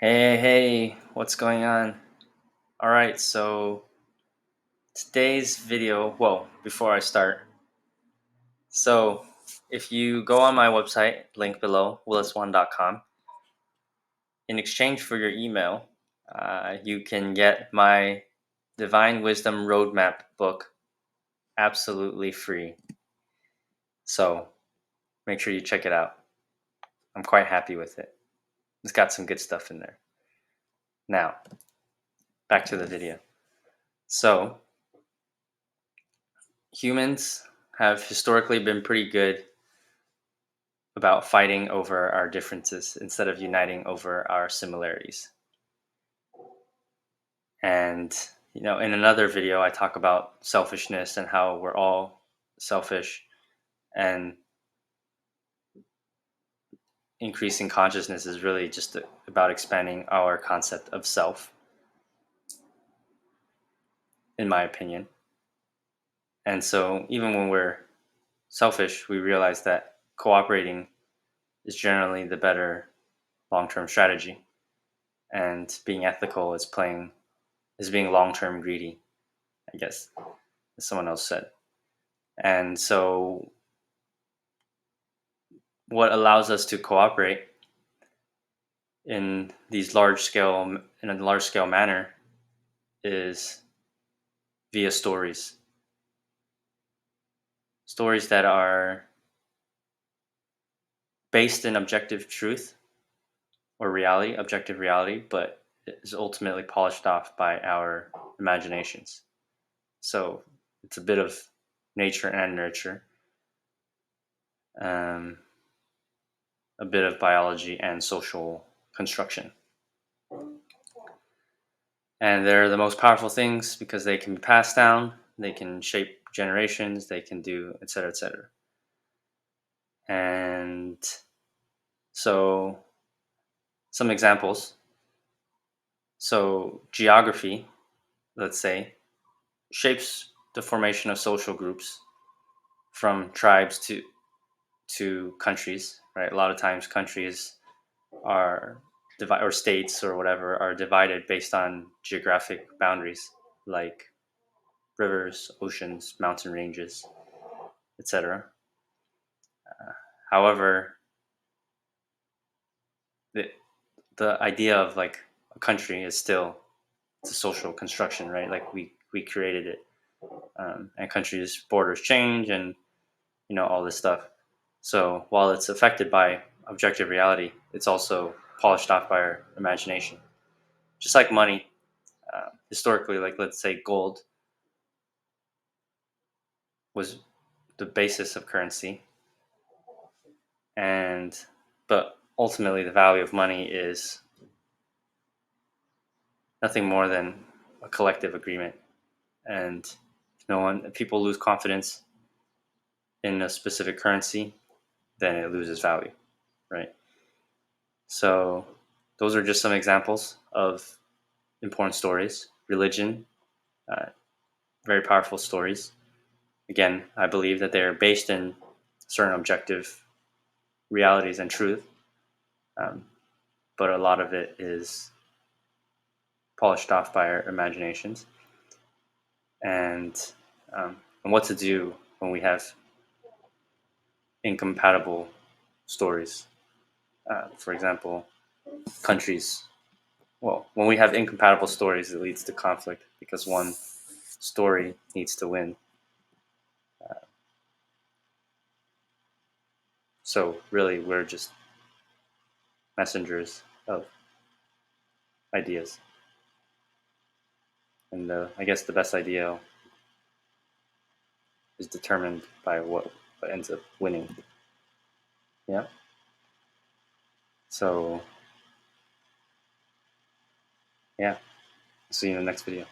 Hey, what's going on? All right, so today's video, well, before I start, so if you go on my website, link below, willis1.com, in exchange for your email, you can get my Divine Wisdom Roadmap book absolutely free. So make sure you check it out. I'm quite happy with it. It's got some good stuff in there. Now, back to the video. So, humans have historically been pretty good about fighting over our differences instead of uniting over our similarities. And, in another video, I talk about selfishness and how we're all selfish, and increasing consciousness is really just about expanding our concept of self, in my opinion. And so, even when we're selfish, we realize that cooperating is generally the better long term strategy, and being ethical is being long term greedy, I guess, as someone else said. And so, what allows us to cooperate in a large scale manner is via stories that are based in objective truth or reality, objective reality, but is ultimately polished off by our imaginations. So it's a bit of nature and nurture, um, a bit of biology and social construction. And they're the most powerful things because they can be passed down, they can shape generations, they can do et cetera, et cetera. And so, some examples. So, geography, let's say, shapes the formation of social groups from tribes to countries, right? A lot of times countries are or states or whatever are divided based on geographic boundaries, like rivers, oceans, mountain ranges, etc. However, the the idea of like a country is still, it's a social construction, right? Like we created it, and countries' borders change, and all this stuff. So while it's affected by objective reality, it's also polished off by our imagination. Just like money, historically, like let's say gold was the basis of currency, and but ultimately the value of money is nothing more than a collective agreement. And if people lose confidence in a specific currency, then it loses value, right? So those are just some examples of important stories. Religion, uh, very powerful stories. Again, I believe that they are based in certain objective realities and truth, um, but a lot of it is polished off by our imaginations. And and what to do when we have incompatible stories. For example, countries. Well, when we have incompatible stories, it leads to conflict because one story needs to win. So really, we're just messengers of ideas. And I guess the best idea is determined by what ends up winning. Yeah. So, yeah. See you in the next video.